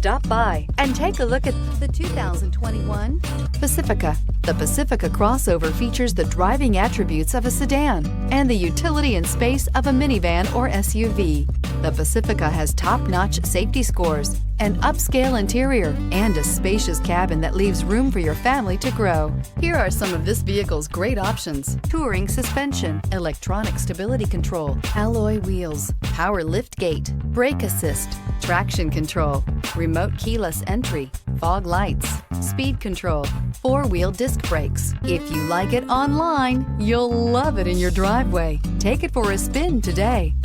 Stop by and take a look at the 2021 Pacifica. The Pacifica crossover features the driving attributes of a sedan and the utility and space of a minivan or SUV. The Pacifica has top-notch safety scores, an upscale interior, and a spacious cabin that leaves room for your family to grow. Here are some of this vehicle's great options: touring suspension, electronic stability control, alloy wheels, power liftgate, brake assist, traction control, remote keyless entry, fog lights, speed control, four-wheel disc brakes. If you like it online, you'll love it in your driveway. Take it for a spin today.